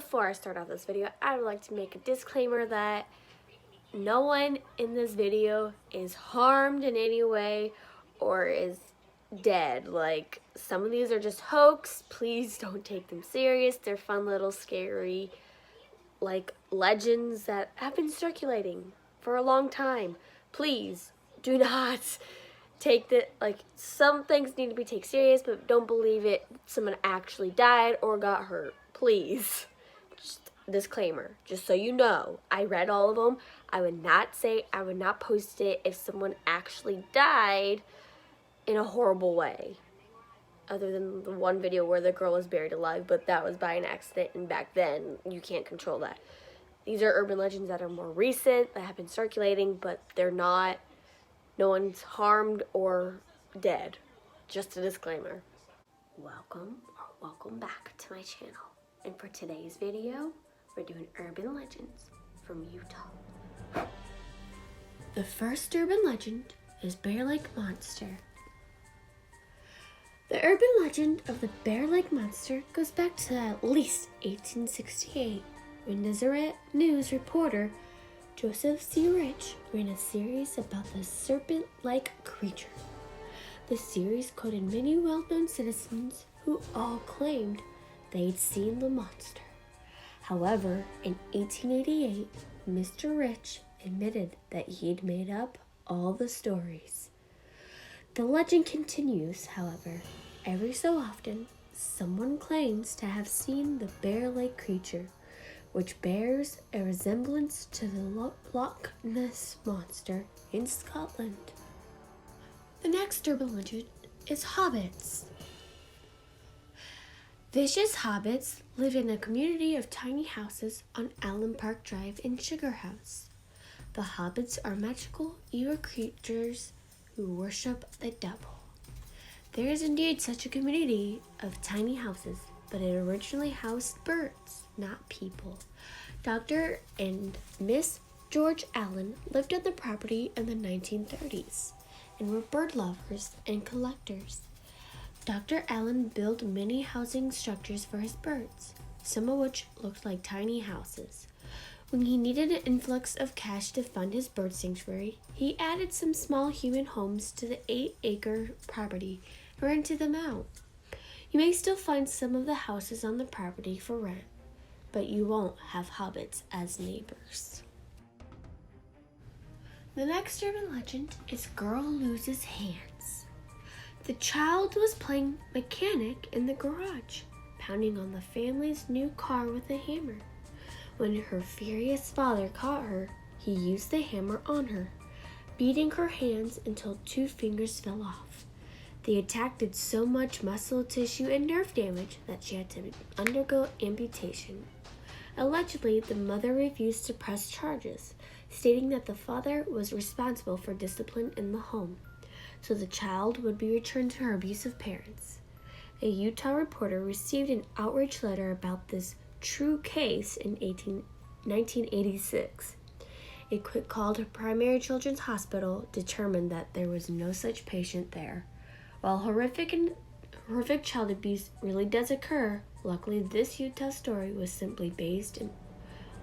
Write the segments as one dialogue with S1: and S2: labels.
S1: Before I start off this video, I would like to make a disclaimer that no one in this video is harmed in any way or is dead. Like, some of these are just hoax. Please don't take them serious. They're fun little scary, like, legends that have been circulating for a long time. Please do not take the, like, some things need to be taken serious, but don't believe it. Someone actually died or got hurt. Please. Just disclaimer, just so you know, I read all of them. I would not post it if someone actually died in a horrible way. Other than the one video where the girl was buried alive, but that was by an accident, and back then, you can't control that. These are urban legends that are more recent, that have been circulating, but they're not, no one's harmed or dead. Just a disclaimer. Welcome back to my channel. And for today's video, we're doing urban legends from Utah. The first urban legend is Bear Lake Monster. The urban legend of the Bear Lake Monster goes back to at least 1868, when Deseret News reporter Joseph C. Rich ran a series about the serpent-like creature. The series quoted many well-known citizens who all claimed they'd seen the monster. However, in 1888, Mr. Rich admitted that he'd made up all the stories. The legend continues, however. Every so often, someone claims to have seen the Bear Lake creature, which bears a resemblance to the Loch Ness Monster in Scotland. The next urban legend is hobbits. Vicious hobbits live in a community of tiny houses on Allen Park Drive in Sugar House. The hobbits are magical, evil creatures who worship the devil. There is indeed such a community of tiny houses, but it originally housed birds, not people. Dr. and Miss George Allen lived on the property in the 1930s and were bird lovers and collectors. Dr. Allen built many housing structures for his birds, some of which looked like tiny houses. When he needed an influx of cash to fund his bird sanctuary, he added some small human homes to the 8-acre property and rented them out. You may still find some of the houses on the property for rent, but you won't have hobbits as neighbors. The next urban legend is Girl Loses Hands. The child was playing mechanic in the garage, pounding on the family's new car with a hammer. When her furious father caught her, he used the hammer on her, beating her hands until 2 fingers fell off. The attack did so much muscle tissue and nerve damage that she had to undergo amputation. Allegedly, the mother refused to press charges, stating that the father was responsible for discipline in the home, so the child would be returned to her abusive parents. A Utah reporter received an outrage letter about this true case in 1986. A quick call to Primary Children's Hospital determined that there was no such patient there. While horrific child abuse really does occur, luckily this Utah story was simply based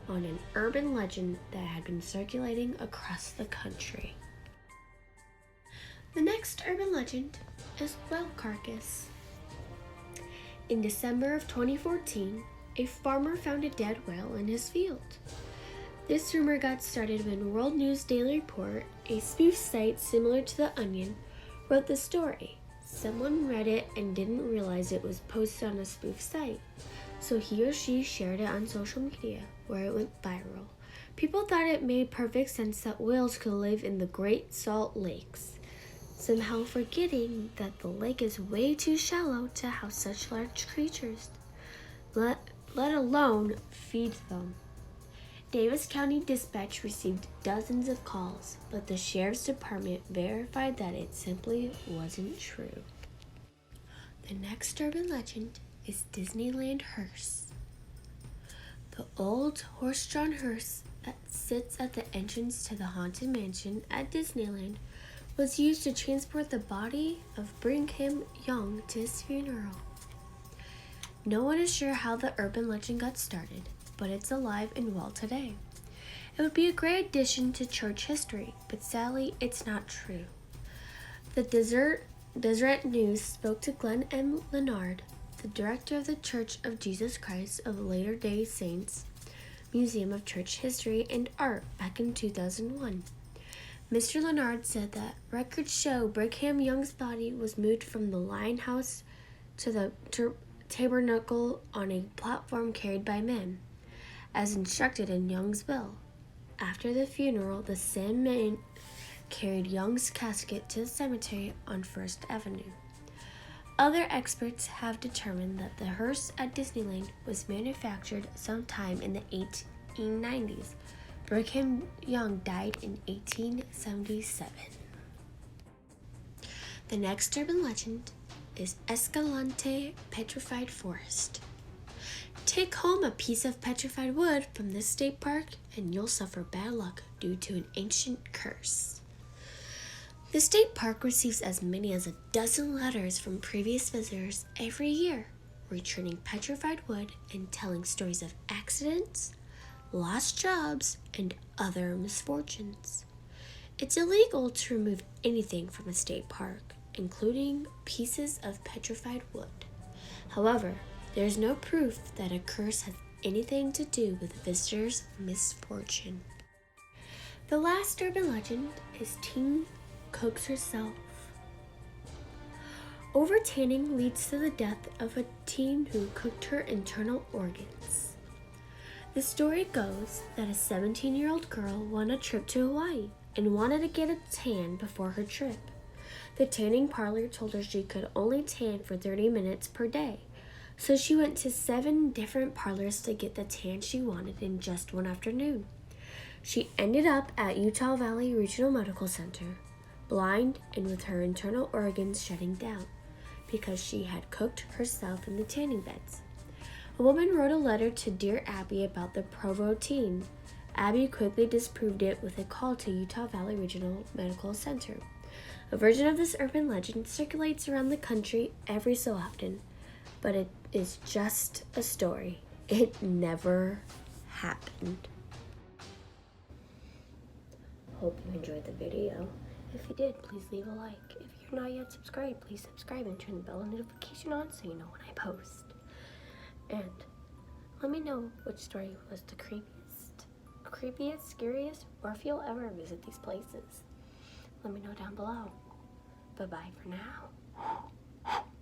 S1: on an urban legend that had been circulating across the country. The next urban legend is Whale Carcass. In December of 2014, a farmer found a dead whale in his field. This rumor got started when World News Daily Report, a spoof site similar to The Onion, wrote the story. Someone read it and didn't realize it was posted on a spoof site, so he or she shared it on social media, where it went viral. People thought it made perfect sense that whales could live in the Great Salt Lakes, somehow forgetting that the lake is way too shallow to house such large creatures, let alone feed them. Davis County Dispatch received dozens of calls, but the sheriff's department verified that it simply wasn't true. The next urban legend is Disneyland Hearse. The old horse-drawn hearse that sits at the entrance to the Haunted Mansion at Disneyland was used to transport the body of Brigham Young to his funeral. No one is sure how the urban legend got started, but it's alive and well today. It would be a great addition to church history, but sadly, it's not true. The Deseret News spoke to Glenn M. Leonard, the director of the Church of Jesus Christ of Latter-day Saints Museum of Church History and Art back in 2001. Mr. Leonard said that records show Brigham Young's body was moved from the lion house to the tabernacle on a platform carried by men, as instructed in Young's will. After the funeral, the same men carried Young's casket to the cemetery on First Avenue. Other experts have determined that the hearse at Disneyland was manufactured sometime in the 1890s. Brigham Young died in 1877. The next urban legend is Escalante Petrified Forest. Take home a piece of petrified wood from this state park and you'll suffer bad luck due to an ancient curse. The state park receives as many as a dozen letters from previous visitors every year, returning petrified wood and telling stories of accidents, lost jobs, and other misfortunes. It's illegal to remove anything from a state park, including pieces of petrified wood. However, there's no proof that a curse has anything to do with visitors' misfortune. The last urban legend is teen cooks herself. Overtanning leads to the death of a teen who cooked her internal organs. The story goes that a 17-year-old girl won a trip to Hawaii and wanted to get a tan before her trip. The tanning parlor told her she could only tan for 30 minutes per day, so she went to 7 different parlors to get the tan she wanted in just one afternoon. She ended up at Utah Valley Regional Medical Center, blind and with her internal organs shutting down, because she had cooked herself in the tanning beds. A woman wrote a letter to Dear Abby about the Provo teen. Abby quickly disproved it with a call to Utah Valley Regional Medical Center. A version of this urban legend circulates around the country every so often, but it is just a story. It never happened. Hope you enjoyed the video. If you did, please leave a like. If you're not yet subscribed, please subscribe and turn the bell notification on so you know when I post. And let me know which story was the creepiest, scariest, or if you'll ever visit these places. Let me know down below. Bye-bye for now.